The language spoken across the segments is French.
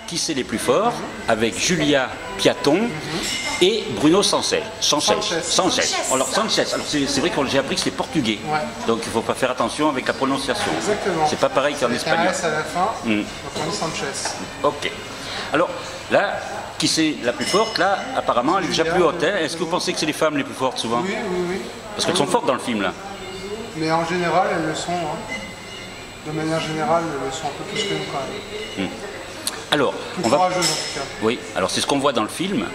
Qui c'est les plus forts avec Julia Piaton et Bruno Sanchez. Alors c'est vrai que j'ai appris que c'est portugais. Ouais. Donc il ne faut pas faire attention avec la prononciation. Exactement. C'est pas pareil qu'en espagnol. S à la fin, donc on dit Sanchez. Ok. Alors là, qui c'est la plus forte? Là, apparemment, elle est déjà plus haute. Hein. Est-ce que vous pensez que c'est les femmes les plus fortes souvent? Oui. Parce qu'elles sont fortes dans le film là. Mais en général, elles le sont. Hein. De manière générale, elles le sont un peu plus que nous quand même. Alors, Plus courageuses en tout cas. Oui, alors c'est ce qu'on voit dans le film.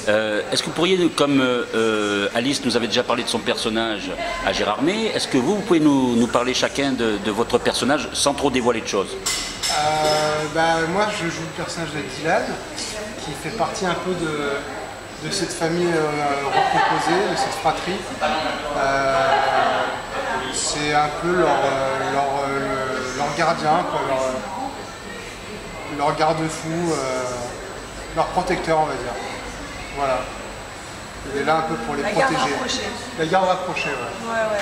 Est-ce que vous pourriez, comme Alice nous avait déjà parlé de son personnage à Gérardmer, est-ce que vous pouvez nous parler chacun de votre personnage sans trop dévoiler de choses? Moi, je joue le personnage de Dylan, qui fait partie un peu de cette famille recomposée, de cette fratrie. C'est un peu leur gardien, quoi, leur garde-fou, leur protecteur, on va dire. Voilà. Il est là un peu pour les protéger. Garde rapprochée. La garde rapprochée, ouais. Ouais.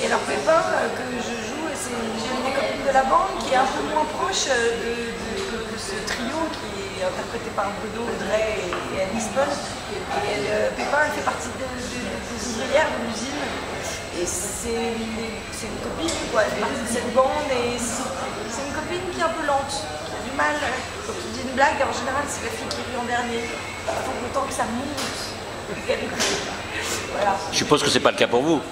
Et leur Pépin que je joue, c'est une des copines de la bande qui est un peu moins proche de ce trio qui est interprété par Bruno, Audrey et Alice Paul. Et Pépin, elle fait partie des ouvrières de l'usine. Et c'est une copine, quoi, elle fait partie de cette bande et c'est une copine qui est un peu lente, qui a du mal. Quand tu dis une blague, en général, c'est la fille qui rit en dernier. Il faut le temps que ça monte. Voilà. Je suppose que c'est pas le cas pour vous.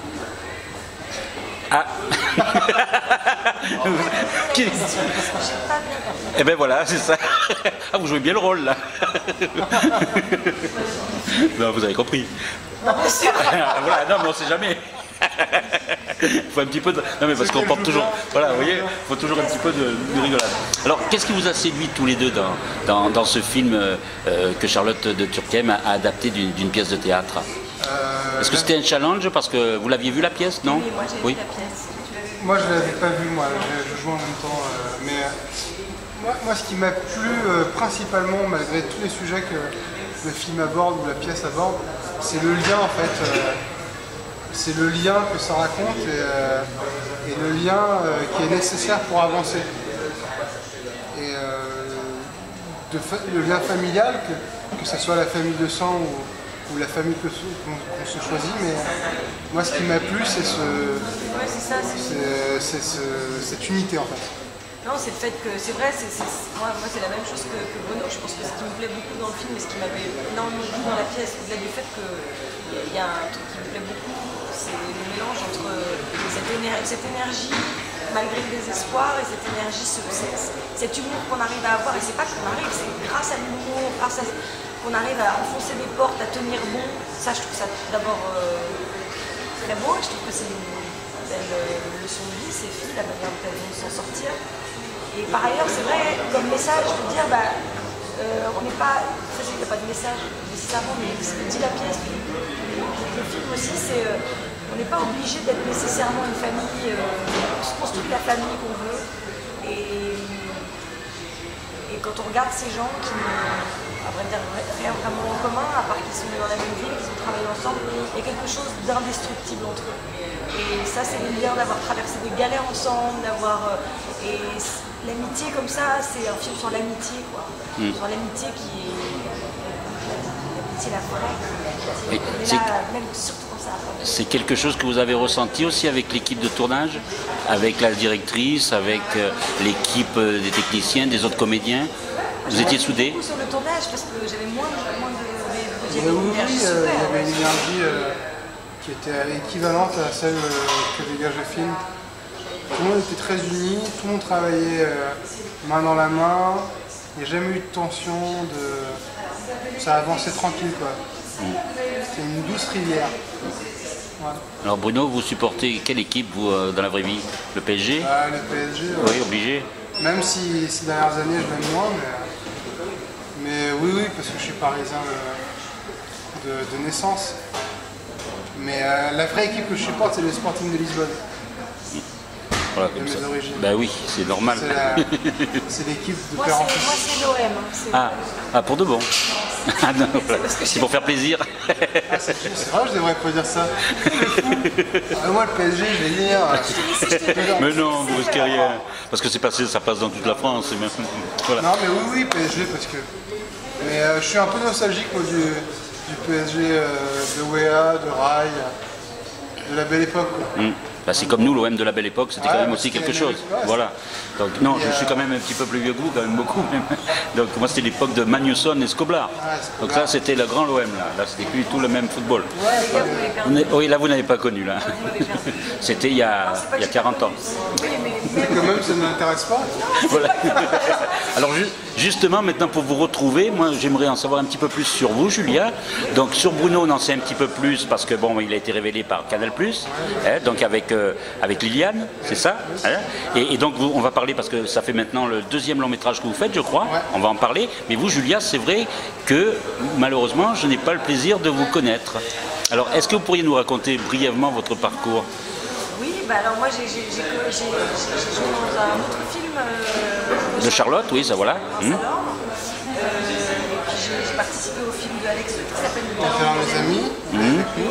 Ah. Eh ben voilà, c'est ça. Ah, vous jouez bien le rôle là. Non, vous avez compris. Voilà, non, mais on sait jamais. Il faut un petit peu de... Non mais parce qu'on porte toujours... Voilà, vous voyez, il faut toujours un petit peu de rigolade. Alors, qu'est-ce qui vous a séduit tous les deux dans ce film que Charlotte de Turckheim a adapté d'une pièce de théâtre? Est-ce que c'était un challenge parce que vous l'aviez vu la pièce, non? Oui, moi j'ai vu la pièce. Moi je ne l'avais pas vu, moi je joue en même temps. Mais moi ce qui m'a plu principalement, malgré tous les sujets que le film aborde ou la pièce aborde, c'est le lien en fait. C'est le lien que ça raconte et le lien qui est nécessaire pour avancer. Et le lien familial, que ce soit la famille de sang ou la famille qu'on se choisit, mais moi ce qui m'a plu c'est cette unité en fait. Non, c'est le fait que, c'est vrai, moi c'est la même chose que Bruno. Je pense que ce qui me plaît beaucoup dans le film et ce qui m'avait énormément plu dans la pièce, au-delà du fait qu'il y a un truc qui me plaît beaucoup, c'est le mélange entre cette énergie malgré le désespoir et cette énergie, cet humour qu'on arrive à avoir. Et c'est pas qu'on arrive, c'est grâce à l'humour, qu'on arrive à enfoncer des portes, à tenir bon. Ça, je trouve ça d'abord très beau. Je trouve que c'est une belle leçon de vie, ces filles, la manière dont elles vont s'en sortir. Et par ailleurs, c'est vrai, comme message, je veux dire, on n'est pas... Ça, c'est qu'il n'y a pas de message nécessairement, mais ce que dit la pièce, le film aussi, c'est... on n'est pas obligé d'être nécessairement une famille, on se construit la famille qu'on veut. Et quand on regarde ces gens qui n'ont, à vrai dire, rien vraiment en commun, à part qu'ils sont dans la même ville, qu'ils ont travaillé ensemble, il y a quelque chose d'indestructible entre eux. Et ça, c'est le lien d'avoir traversé des galères ensemble, d'avoir... et l'amitié comme ça, c'est un film sur l'amitié, quoi. Sur l'amitié qui est... L'amitié, la vraie. Et là, même surtout quand ça a... C'est quelque chose que vous avez ressenti aussi avec l'équipe de tournage, avec la directrice, avec l'équipe des techniciens, des autres comédiens? Vous étiez soudés? Beaucoup sur le tournage parce que j'avais moins de... Il y avait une énergie qui était équivalente à celle que dégage le film. Tout le monde était très uni, tout le monde travaillait main dans la main, il n'y a jamais eu de tension, ça avançait tranquille quoi. C'était une douce rivière. Ouais. Alors Bruno, vous supportez quelle équipe vous dans la vraie vie? Le PSG? Le PSG. Oui, obligé. Même si ces dernières années je l'aime moins, mais oui, parce que je suis parisien de naissance. Mais la vraie équipe que je supporte, c'est le Sporting de Lisbonne. Voilà, comme ça. Bah oui, c'est normal. C'est l'équipe de père en fils. Moi, c'est l'OM. Ah, pour de bon. Ah non, voilà. C'est pour faire plaisir. Ah, c'est vrai, je devrais pas dire ça. Ah, moi, le PSG, je vais dire. Mais non, vous risquez rien. Parce que c'est passé, ça passe dans toute la France. Et même, voilà. Non, mais oui, PSG, parce que. Mais je suis un peu nostalgique moi, du PSG de Wea, de Rai, de la belle époque. Quoi. Bah, c'est comme nous, l'OM de la belle époque, c'était quand même aussi quelque chose. Voilà. Donc non, je suis quand même un petit peu plus vieux que vous, quand même beaucoup même. Donc moi c'était l'époque de Magnusson et Skoblar. Donc ça c'était le grand l'OM là. Là c'était plus tout le même football. Oui, là vous n'avez pas connu là. C'était il y a 40 ans. Quand même ça ne m'intéresse pas. Voilà. Alors justement maintenant pour vous retrouver, moi j'aimerais en savoir un petit peu plus sur vous Julia. Donc sur Bruno on en sait un petit peu plus parce que bon il a été révélé par Canal+, hein, donc avec Liliane, c'est ça hein, et donc on va parler parce que ça fait maintenant le deuxième long métrage que vous faites je crois, on va en parler. Mais vous Julia c'est vrai que malheureusement je n'ai pas le plaisir de vous connaître. Alors est-ce que vous pourriez nous raconter brièvement votre parcours? Oui, bah alors moi j'ai joué dans un autre film de Charlotte, oui, ça voilà. J'ai participé au film de Alex qui s'appelle Le On fait mes amis. Et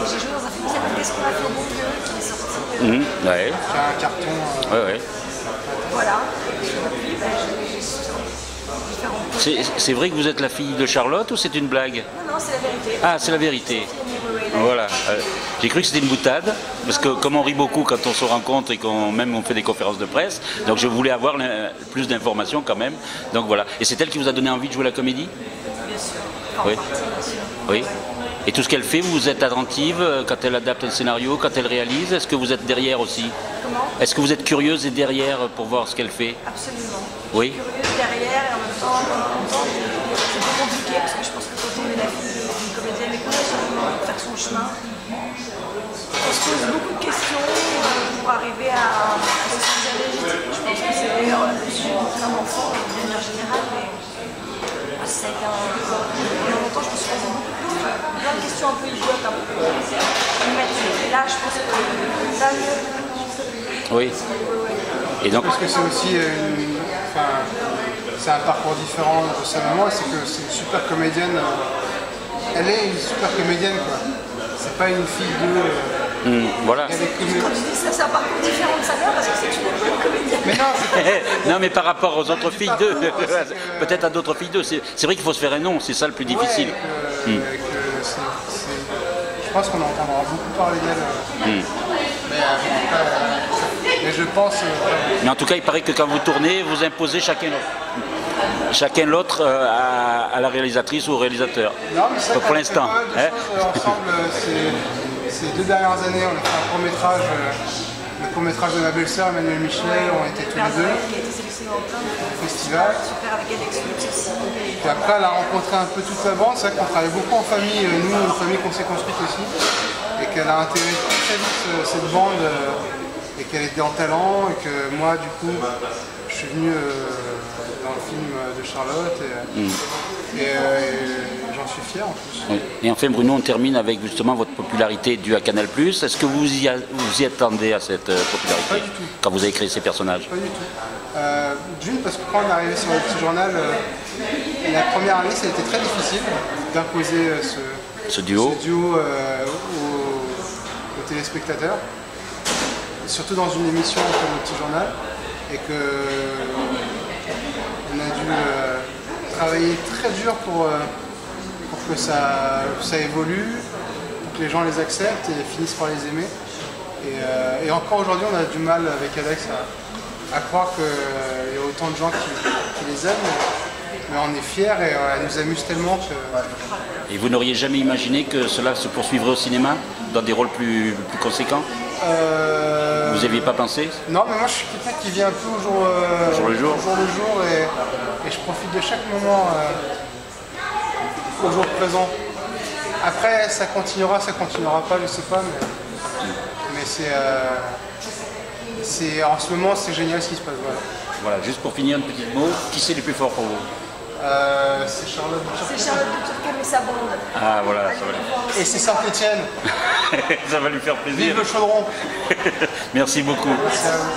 j'ai joué dans un film qui s'appelle Qu'est-ce qu'on a fait au bon Dieu qui est sorti. Qui Ouais. a un carton. Ouais. Voilà. Et depuis, j'ai différents projets. C'est vrai que vous êtes la fille de Charlotte ou c'est une blague? Non, c'est la vérité. Ah, c'est la vérité. Voilà. J'ai cru que c'était une boutade, parce que comme on rit beaucoup quand on se rencontre et qu'on même on fait des conférences de presse, donc je voulais avoir plus d'informations quand même. Donc voilà. Et c'est elle qui vous a donné envie de jouer la comédie? Bien sûr. Enfin, Oui. en partie, bien sûr. Oui. Et tout ce qu'elle fait, vous êtes attentive quand elle adapte un scénario, quand elle réalise? Est-ce que vous êtes derrière aussi? Comment? Est-ce que vous êtes curieuse et derrière pour voir ce qu'elle fait? Absolument. Oui. Je suis curieuse derrière et en même temps, c'est un peu compliqué parce que je pense que quand on est la fille d'une comédienne et qu'on a seulement envie de faire son chemin, on se pose beaucoup de questions pour arriver à se sentir légitime. Je pense que c'est d'ailleurs là-dessus plein d'enfants de manière générale, mais ça a été pendant longtemps je me suis posé plein de questions un peu idiotes, un peu immatures. Et là, je pense que ça mieux. Oui. Et donc, Parce que c'est aussi c'est un parcours différent de sa maman, c'est que c'est une super comédienne. Elle est une super comédienne quoi. C'est pas une fille de. voilà. Elle est Quand tu dis ça, c'est un parcours différent de sa mère parce que c'est une bonne comédienne. Mais non, c'est pas. Non, mais par rapport aux autres filles d'eux, peut-être à d'autres filles d'eux, c'est vrai qu'il faut se faire un nom, c'est ça le plus difficile. Je pense qu'on entendra beaucoup parler d'elle. Mais je pense. Mais en tout cas, il paraît que quand vous tournez, vous imposez chacun l'autre à la réalisatrice ou au réalisateur. Non, mais ça, pour l'instant. On a fait pas mal de choses ensemble ces 2 dernières années. On a fait un court-métrage. Le court-métrage de ma belle-sœur, Emmanuel Michelet, on était tous les deux. Qui a été sélectionné dans plein de Festival. super avec Alex Lutz aussi. Et après, elle a rencontré un peu toute la bande. C'est vrai qu'on travaille beaucoup en famille, nous, une famille qu'on s'est construite aussi. Et qu'elle a intégré très vite cette bande. Et qu'elle était en talent. Et que moi, du coup, je suis venu dans le film de Charlotte. Et j'en suis fier en plus. Oui. Et enfin, Bruno, on termine avec justement votre popularité due à Canal+. Est-ce que vous y attendez à cette popularité? Pas du tout. Quand vous avez créé ces personnages? Pas du tout. D'une, parce que quand on est arrivé sur le petit journal, la première année, ça a été très difficile d'imposer Ce duo aux téléspectateurs, surtout dans une émission comme le petit journal, et que on a dû travailler très dur pour que ça évolue, pour que les gens les acceptent et finissent par les aimer. Et encore aujourd'hui, on a du mal avec Alex à croire qu'il y a autant de gens qui les aiment, mais on est fiers et elle nous amuse tellement que... Et vous n'auriez jamais imaginé que cela se poursuivrait au cinéma, dans des rôles plus conséquents? Vous n'y aviez pas pensé? Non, mais moi je suis quelqu'un qui vit un peu au jour le jour et je profite de chaque moment au jour présent. Après, ça continuera pas, je sais pas, mais c'est en ce moment c'est génial ce qui se passe. Voilà, juste pour finir un petit mot, qui c'est le plus fort pour vous? C'est Charlotte de Turquie. C'est Charlotte de Turquie et sa bande. Ah voilà, ça va lui... Et c'est Saint-Étienne. ça va lui faire plaisir. Vive le chaudron. Merci beaucoup. Merci à vous.